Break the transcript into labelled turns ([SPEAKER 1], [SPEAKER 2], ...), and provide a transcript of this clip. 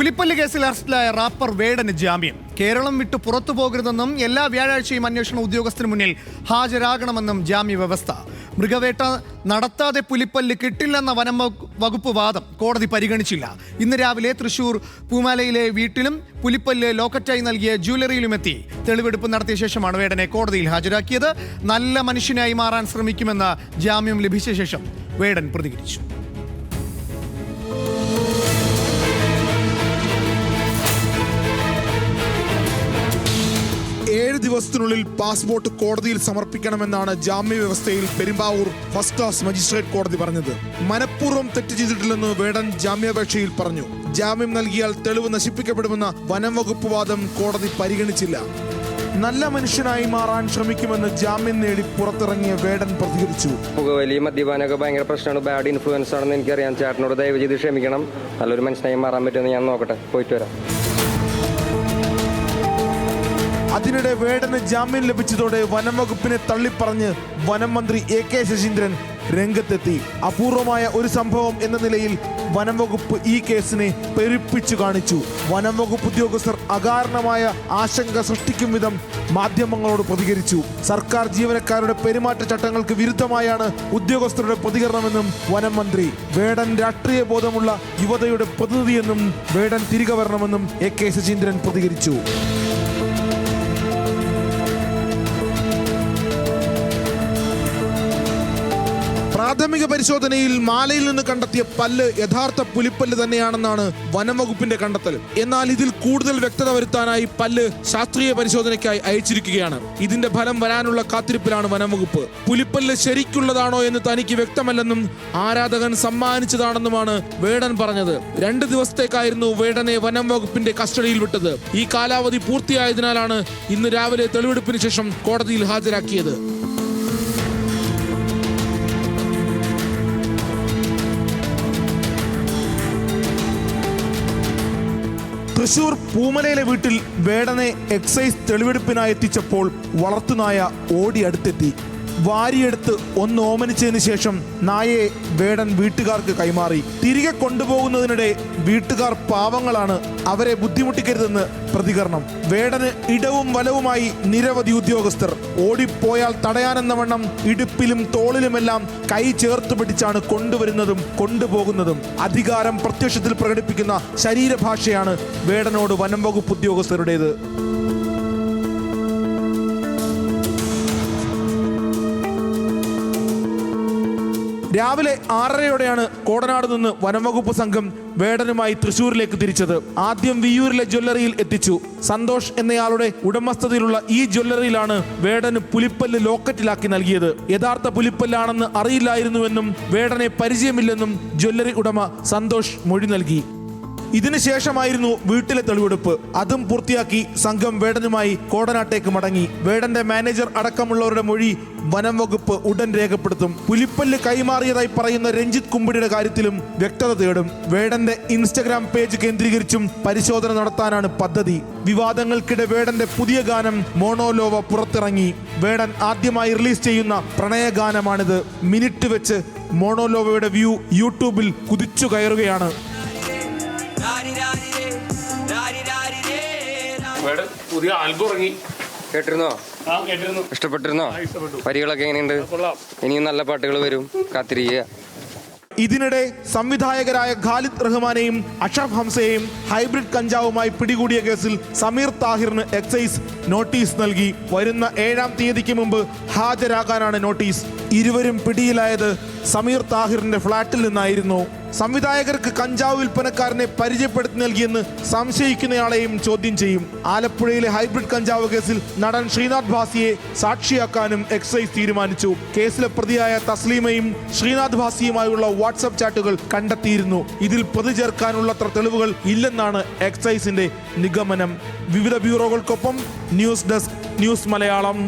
[SPEAKER 1] പുലിപ്പല്ല് കേസിൽ അറസ്റ്റിലായ റാപ്പർ വേടന് ജാമ്യം. കേരളം വിട്ടു പുറത്തു പോകരുതെന്നും എല്ലാ വ്യാഴാഴ്ചയും അന്വേഷണ ഉദ്യോഗസ്ഥന് മുന്നിൽ ഹാജരാകണമെന്നും ജാമ്യ വ്യവസ്ഥ. മൃഗവേട്ട നടത്താതെ പുലിപ്പല്ല് കിട്ടില്ലെന്ന വനം വകുപ്പ് വാദം കോടതി പരിഗണിച്ചില്ല. ഇന്ന് രാവിലെ തൃശൂർ പൂമാലയിലെ വീട്ടിലും പുലിപ്പല്ല് ലോക്കറ്റായി നൽകിയ ജ്വല്ലറിയിലുമെത്തി തെളിവെടുപ്പ് നടത്തിയ ശേഷമാണ് വേടനെ കോടതിയിൽ ഹാജരാക്കിയത്. നല്ല മനുഷ്യനായി മാറാൻ ശ്രമിക്കുമെന്ന് ജാമ്യം ലഭിച്ച ശേഷം വേടൻ പ്രതികരിച്ചു.
[SPEAKER 2] 7 ദിവസത്തിനുള്ളിൽ പാസ്പോർട്ട് കോടതിയിൽ സമർപ്പിക്കണമെന്നാണ് ജാമ്യ വ്യവസ്ഥയിൽ പെരുമ്പാവൂർ ഫസ്റ്റ് ക്ലാസ് മജിസ്ട്രേറ്റ് കോടതി പറഞ്ഞത്. മനഃപൂർവ്വം തെറ്റ് ചെയ്തിട്ടില്ലെന്ന് വേടൻ ജാമ്യാപേക്ഷയിൽ പറഞ്ഞു. ജാമ്യം നൽകിയാൽ തെളിവ് നശിപ്പിക്കപ്പെടുമെന്ന വനം വകുപ്പ് വാദം കോടതി പരിഗണിച്ചില്ല. നല്ല മനുഷ്യനായി മാറാൻ ശ്രമിക്കുമെന്ന് ജാമ്യം നേടി പുറത്തിറങ്ങിയ വേടൻ പ്രതികരിച്ചു.
[SPEAKER 3] പുകവലി മദ്യപാനമൊക്കെ ഭയങ്കര പ്രശ്നമാണ്, ബാഡ് ഇൻഫ്ലുവൻസ് ആണെന്ന് എനിക്കറിയാം. ചേട്ടനോട് ദയവ് ചെയ്ത് ക്ഷമിക്കണം. നല്ലൊരു മനുഷ്യനായി മാറാൻ പറ്റുമെന്ന് ഞാൻ നോക്കട്ടെ, പോയിട്ട് വരാം.
[SPEAKER 2] അതിനിടെ വേടന് ജാമ്യം ലഭിച്ചതോടെ വനം വകുപ്പിനെ തള്ളിപ്പറഞ്ഞ് വനം മന്ത്രി AK ശശീന്ദ്രൻ രംഗത്തെത്തി. അപൂർവമായ ഒരു സംഭവം എന്ന നിലയിൽ വനം വകുപ്പ് ഈ കേസിനെ പെരുപ്പിച്ചു കാണിച്ചു. വനം വകുപ്പ് ഉദ്യോഗസ്ഥർ അകാരണമായ ആശങ്ക സൃഷ്ടിക്കും വിധം മാധ്യമങ്ങളോട് പ്രതികരിച്ചു. സർക്കാർ ജീവനക്കാരുടെ പെരുമാറ്റച്ചട്ടങ്ങൾക്ക് വിരുദ്ധമായാണ് ഉദ്യോഗസ്ഥരുടെ പ്രതികരണമെന്നും വനം മന്ത്രി. വേടൻ രാഷ്ട്രീയ ബോധമുള്ള യുവതയുടെ പ്രതിനിധിയെന്നും വേടൻ തിരികെ വരണമെന്നും AK ശശീന്ദ്രൻ പ്രതികരിച്ചു. പ്രാഥമിക പരിശോധനയിൽ മാലയിൽ നിന്ന് കണ്ടെത്തിയ പല്ല് യഥാർത്ഥ പുലിപ്പല്ല് തന്നെയാണെന്നാണ് വനം വകുപ്പിന്റെ കണ്ടെത്തൽ. എന്നാൽ ഇതിൽ കൂടുതൽ വ്യക്തത വരുത്താനായി പല്ല് ശാസ്ത്രീയ പരിശോധനയ്ക്കായി അയച്ചിരിക്കുകയാണ്. ഇതിന്റെ ഫലം വരാനുള്ള കാത്തിരിപ്പിലാണ് വനം വകുപ്പ്. പുലിപ്പല്ല് ശരിക്കുള്ളതാണോ എന്ന് തനിക്ക് വ്യക്തമല്ലെന്നും ആരാധകൻ സമ്മാനിച്ചതാണെന്നുമാണ് വേടൻ പറഞ്ഞത്. 2 ദിവസത്തേക്കായിരുന്നു വേടനെ വനം വകുപ്പിന്റെ കസ്റ്റഡിയിൽ വിട്ടത്. ഈ കാലാവധി പൂർത്തിയായതിനാലാണ് ഇന്ന് രാവിലെ തെളിവെടുപ്പിന് ശേഷം കോടതിയിൽ ഹാജരാക്കിയത്. തൃശൂർ പൂമലയിലെ വീട്ടിൽ വേടനെ എക്സൈസ് തെളിവെടുപ്പിനായി എത്തിച്ചപ്പോൾ വളർത്തുനായ ഓടി അടുത്തെത്തി. വാരിയെടുത്ത് ഒന്ന് ഓമനിച്ചതിന് ശേഷം നായയെ വേടൻ വീട്ടുകാർക്ക് കൈമാറി. തിരികെ കൊണ്ടുപോകുന്നതിനിടെ വീട്ടുകാർ പാവങ്ങളാണ്, അവരെ ബുദ്ധിമുട്ടിക്കരുതെന്ന് പ്രതികരണം. വേടന് ഇടവും വലവുമായി നിരവധി ഉദ്യോഗസ്ഥർ. ഓടിപ്പോയാൽ തടയാനെന്ന വണ്ണം ഇടുപ്പിലും തോളിലുമെല്ലാം കൈ ചേർത്ത് പിടിച്ചാണ് കൊണ്ടുവരുന്നതും കൊണ്ടുപോകുന്നതും. അധികാരം പ്രത്യക്ഷത്തിൽ പ്രകടിപ്പിക്കുന്ന ശരീരഭാഷയാണ് വേടനോട് വനം വകുപ്പ് ഉദ്യോഗസ്ഥരുടേത്. രാവിലെ 6:30യോടെയാണ് കോടനാട് നിന്ന് വനംവകുപ്പ് സംഘം വേടനുമായി തൃശൂരിലേക്ക് തിരിച്ചത്. ആദ്യം വിയ്യൂരിലെ ജ്വല്ലറിയിൽ എത്തിച്ചു. സന്തോഷ് എന്നയാളുടെ ഉടമസ്ഥതയിലുള്ള ഈ ജ്വല്ലറിയിലാണ് വേടന് പുലിപ്പല്ല് ലോക്കറ്റിലാക്കി നൽകിയത്. യഥാർത്ഥ പുലിപ്പല്ലാണെന്ന് അറിയില്ലായിരുന്നുവെന്നും വേടനെ പരിചയമില്ലെന്നും ജ്വല്ലറി ഉടമ സന്തോഷ് മൊഴി നൽകി. ഇതിനുശേഷമായിരുന്നു വീട്ടിലെ തെളിവെടുപ്പ്. അതും പൂർത്തിയാക്കി സംഘം വേടനുമായി കോടനാട്ടേക്ക് മടങ്ങി. വേടന്റെ മാനേജർ അടക്കമുള്ളവരുടെ മൊഴി വനം വകുപ്പ് ഉടൻ രേഖപ്പെടുത്തും. പുലിപ്പല്ല് കൈമാറിയതായി പറയുന്ന രഞ്ജിത്ത് കുമ്പിടിയുടെ കാര്യത്തിലും വ്യക്തത തേടും. വേടന്റെ ഇൻസ്റ്റഗ്രാം പേജ് കേന്ദ്രീകരിച്ചും പരിശോധന നടത്താനാണ് പദ്ധതി. വിവാദങ്ങൾക്കിടെ വേടന്റെ പുതിയ ഗാനം മോണോലോവ പുറത്തിറങ്ങി. വേടൻ ആദ്യമായി റിലീസ് ചെയ്യുന്ന പ്രണയഗാനമാണിത്. മിനിറ്റ് വെച്ച് മോണോലോവയുടെ വ്യൂ യൂട്യൂബിൽ കുതിച്ചു കയറുകയാണ്.
[SPEAKER 4] പുതിയ ആൽബം ഇറങ്ങി,
[SPEAKER 3] കേട്ടിരുന്നോ? ഇഷ്ടപ്പെട്ടിരുന്നോ? വരികളൊക്കെ എങ്ങനെയുണ്ട്? ഇനിയും നല്ല പാട്ടുകൾ വരും, കാത്തിരിക്കുക.
[SPEAKER 2] ഇതിനിടെ സംവിധായകരായ ഖാലിദ് റഹ്മാനെയും അഷറഫ് ഹംസയെയും ഹൈബ്രിഡ് കഞ്ചാവുമായി പിടികൂടിയ കേസിൽ സമീർ താഹിറിന് എക്സൈസ് നോട്ടീസ് നൽകി. വരുന്ന 7-ാം തീയതിക്ക് മുമ്പ് ഹാജരാകാനാണ് നോട്ടീസ്. ഇരുവരും പിടിയിലായത് സമീർ താഹിറിന്റെ ഫ്ളാറ്റിൽ നിന്നായിരുന്നു. സംവിധായകർക്ക് കഞ്ചാവ് വിൽപ്പനക്കാരനെ പരിചയപ്പെടുത്തി നൽകിയെന്ന് സംശയിക്കുന്നയാളെയും ചോദ്യം ചെയ്യും. ആലപ്പുഴയിലെ ഹൈബ്രിഡ് കഞ്ചാവ് കേസിൽ നടൻ ശ്രീനാഥ് ഭാസിയെ സാക്ഷിയാക്കാനും എക്സൈസ് തീരുമാനിച്ചു. കേസിലെ പ്രതിയായ തസ്ലീമയും ശ്രീനാഥ് ഭാസിയുമായുള്ള വാട്സ്ആപ്പ് ചാറ്റുകൾ കണ്ടെത്തിയിരുന്നു. ഇതിൽ പ്രതി ചേർക്കാനുള്ളത്ര തെളിവുകൾ ഇല്ലെന്നാണ് എക്സൈസിന്റെ നിഗമനം. വിവിധ ബ്യൂറോകൾക്കൊപ്പം ന്യൂസ് ഡെസ്ക്, ന്യൂസ് മലയാളം.